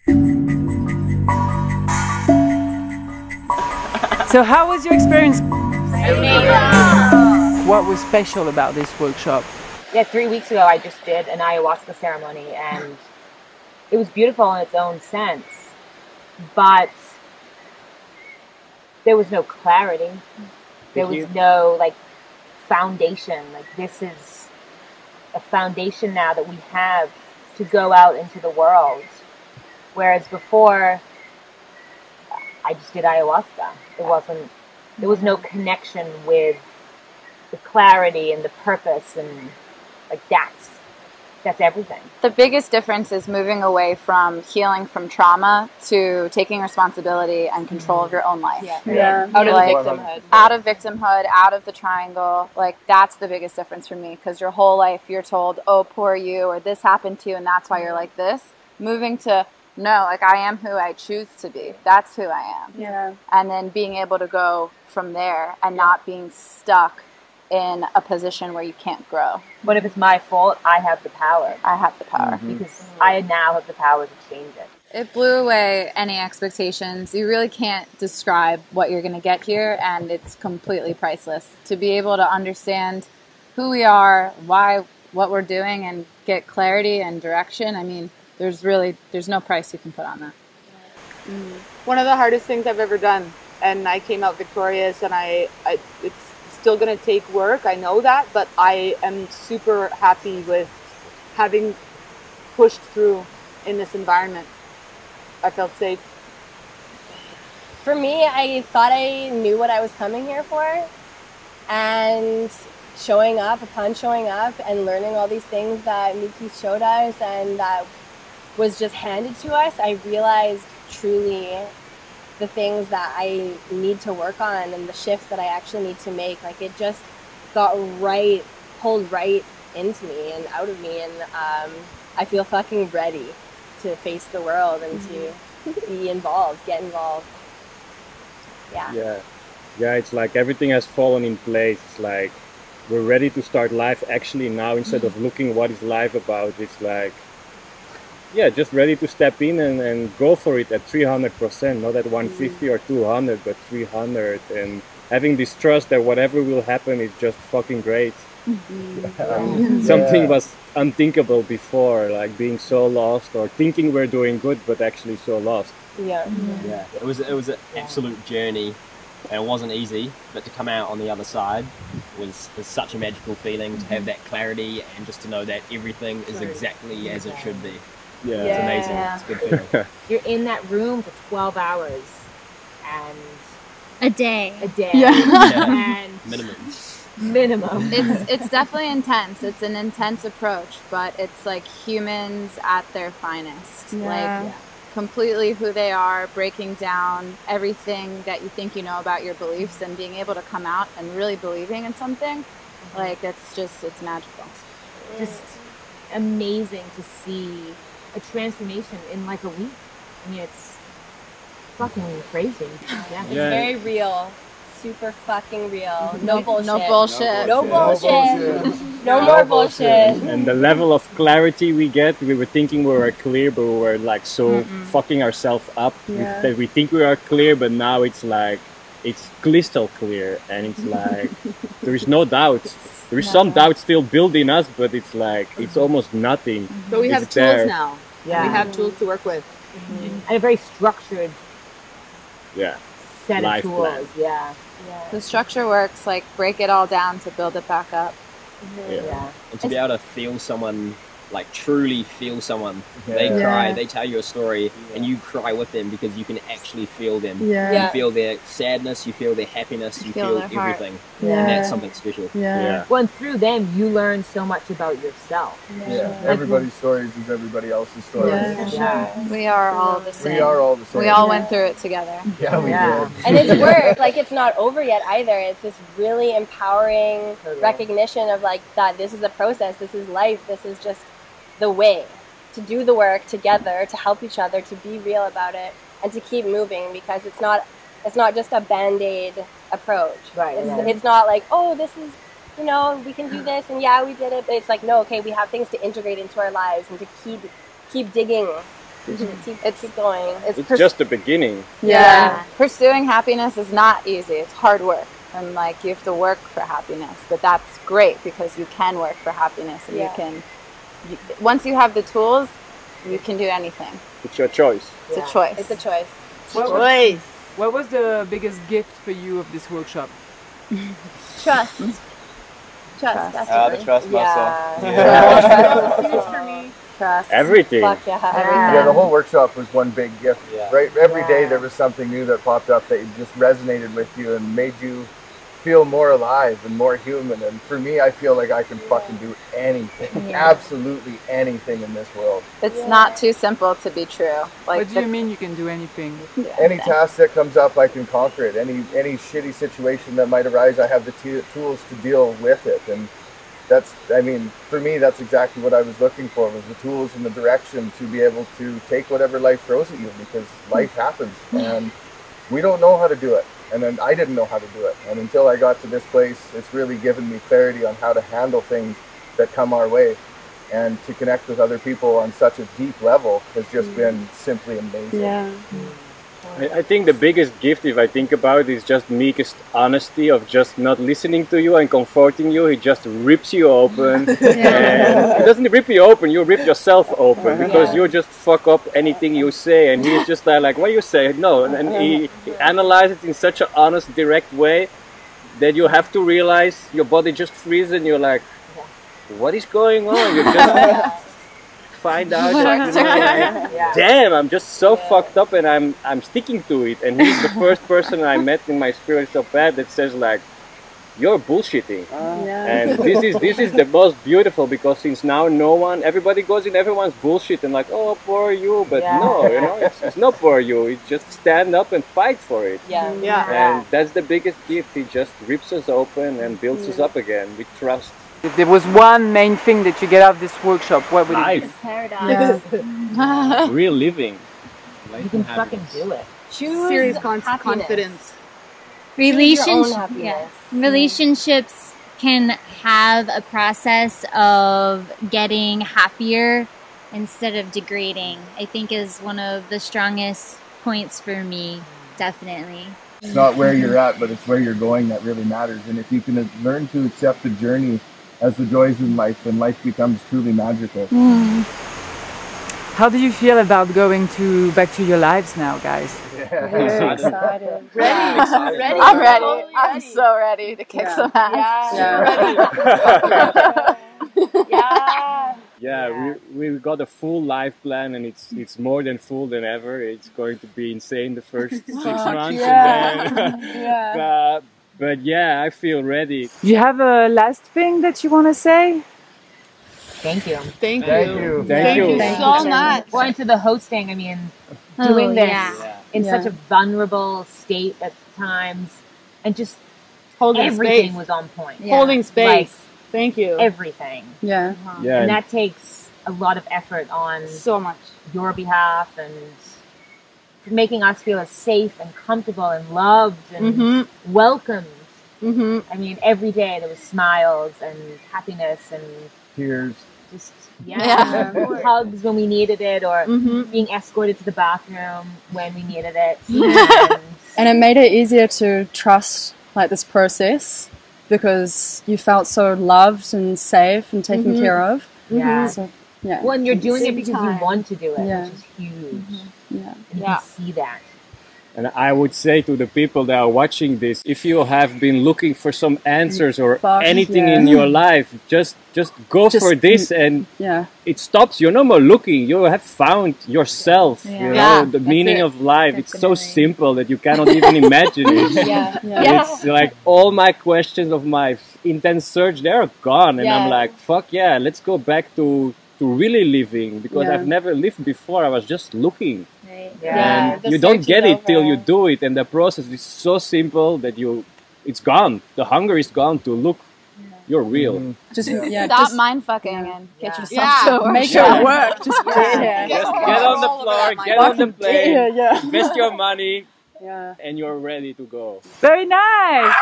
So how was your experience? What was special about this workshop? Yeah, 3 weeks ago I just did an ayahuasca ceremony, and it was beautiful in its own sense, but there was no clarity. There was no like foundation. Like, this is a foundation now that we have to go out into the world. Whereas before, I just did ayahuasca. There was no connection with the clarity and the purpose, and like that's everything. The biggest difference is moving away from healing from trauma to taking responsibility and control of your own life. Yeah. Out of victimhood. Out of victimhood, out of the triangle. Like, that's the biggest difference for me, because your whole life you're told, oh, poor you, or this happened to you and that's why you're like this. Moving to, no, like, I am who I choose to be. That's who I am. Yeah. And then being able to go from there and not being stuck in a position where you can't grow. But if it's my fault, I have the power. I have the power. Because I now have the power to change it. It blew away any expectations. You really can't describe what you're going to get here, and it's completely priceless. To be able to understand who we are, why, what we're doing, and get clarity and direction, I mean, there's no price you can put on that. One of the hardest things I've ever done, and I came out victorious, and it's still going to take work, I know that, but I am super happy with having pushed through in this environment. I felt safe. For me, I thought I knew what I was coming here for, and showing up and learning all these things that Miki showed us and that was just handed to us, I realized truly the things that I need to work on and the shifts that I actually need to make. Like, it just got pulled right into me and out of me, and I feel fucking ready to face the world and to be involved, get involved. Yeah, it's like everything has fallen in place. It's like we're ready to start life actually now, instead of looking what is life about. It's like, just ready to step in and go for it at 300%, not at 150 or 200, but 300, and having this trust that whatever will happen is just fucking great. Something was unthinkable before, like being so lost or thinking we're doing good but actually so lost. It was an absolute journey, and it wasn't easy, but to come out on the other side was such a magical feeling, to have that clarity and just to know that everything is exactly as it should be. It's amazing. It's a good feeling. You're in that room for 12 hours and a day. And minimum. It's definitely intense. It's an intense approach, but it's like humans at their finest. Like, completely who they are, breaking down everything that you think you know about your beliefs and being able to come out and really believing in something. Like, it's magical. Just amazing to see a transformation in like a week. I mean, it's fucking crazy. It's very real. Super fucking real. No bullshit. No bullshit. No bullshit. No more bullshit. And the level of clarity we get, we were thinking we were clear, but we were like so fucking ourselves up that we think we are clear, but now it's like, it's crystal clear, and it's like, there is no doubt. There is some doubt still built in us, but it's like, it's almost nothing. But we have tools now. We have tools to work with. And a very structured set Life of tools. plan. The structure works, like, break it all down to build it back up. And to be able to feel someone, like truly feel someone, they cry, they tell you a story, and you cry with them because you can actually feel them. You feel their sadness, you feel their happiness, you feel everything. And that's something special. Well, and through them, you learn so much about yourself. Everybody's stories is everybody else's stories. We are all the same. We are all the same. We all went through it together. We did. And it's work. Like, it's not over yet either. It's this really empowering recognition of, like, that this is a process, this is life, this is just the way to do the work together, to help each other, to be real about it, and to keep moving, because it's not just a band-aid approach. It's not like, oh, this is, we can do this, and we did it. But it's like, no, okay, we have things to integrate into our lives and to keep digging Keep going. It's just the beginning. Yeah. Pursuing happiness is not easy. It's hard work. And like you have to work for happiness. But that's great because you can work for happiness and once you have the tools, you can do anything. It's your choice. It's a choice. It's a choice. What was the biggest gift for you of this workshop? Trust. That's the trust muscle. Huge for me. Trust. Everything. Fuck yeah. Yeah, the whole workshop was one big gift. Yeah. Right, every day there was something new that popped up that just resonated with you and made you feel more alive and more human. And for me, I feel like I can fucking do anything, absolutely anything in this world. It's not too simple to be true. Like What do you mean you can do anything? Any task that comes up, I can conquer it. Any shitty situation that might arise, I have the tools to deal with it. And that's, I mean, for me, that's exactly what I was looking for, was the tools and the direction to be able to take whatever life throws at you, because life happens and we don't know how to do it. And then I didn't know how to do it. And until I got to this place, it's really given me clarity on how to handle things that come our way. And to connect with other people on such a deep level has just been simply amazing. Yeah. I think the biggest gift, if I think about it, is just Mika's honesty of just not listening to you and comforting you. He just rips you open. And he doesn't rip you open, you rip yourself open, because you just fuck up anything you say. And he's just like, what you say? No. And he analyzes it in such an honest, direct way that you have to realize your body just freezes and you're like, what is going on? You just find out that, damn, I'm just so fucked up and I'm sticking to it. And he's the first person I met in my spiritual path that says like, you're bullshitting. And this is the most beautiful, because since now everybody goes in everyone's bullshit and like, oh, poor you, but no, you know, it's not poor you. It's just stand up and fight for it. And that's the biggest gift. He just rips us open and builds us up again with trust. If there was one main thing that you get out of this workshop, what would it be? Paradise. Real living. You can fucking do it. Choose Serious happiness. confidence. Relationships can have a process of getting happier instead of degrading, I think is one of the strongest points for me, definitely. It's not where you're at, but it's where you're going that really matters. And if you can learn to accept the journey as the joys in life, then life becomes truly magical. How do you feel about going back to your lives now, guys? Excited. Ready. I'm ready. I'm so ready to kick some ass. We got a full life plan, and it's more than full than ever. It's going to be insane the first 6 months. But yeah, I feel ready. Do you have a last thing that you want to say? Thank you. Thank you so much. Well, into the hosting, I mean, doing this in such a vulnerable state at times, and just everything was on point. Holding space. Like, thank you. Everything. And that takes a lot of effort on so much your behalf, and making us feel as safe and comfortable and loved and welcomed. I mean, every day there was smiles and happiness and Tears. just hugs when we needed it, or being escorted to the bathroom when we needed it. And it made it easier to trust like this process, because you felt so loved and safe and taken care of. So, Well, and you're doing it because you want to do it, which is huge. Yeah. And you can see that. And I would say to the people that are watching this, if you have been looking for some answers or anything in your life, just go for this, and it stops. You're no more looking. You have found yourself. You know, the meaning of life. It's so simple that you cannot even imagine it. It's like all my questions of my intense search, they're gone, and I'm like, fuck yeah, let's go back to really living, because I've never lived before. I was just looking. And you don't get it till you do it, and the process is so simple that it's gone. The hunger is gone to look. You're real. Just stop mind fucking and get yourself to work. Make it work. Just get on the floor, get on the plane, invest your money, and you're ready to go. Very nice!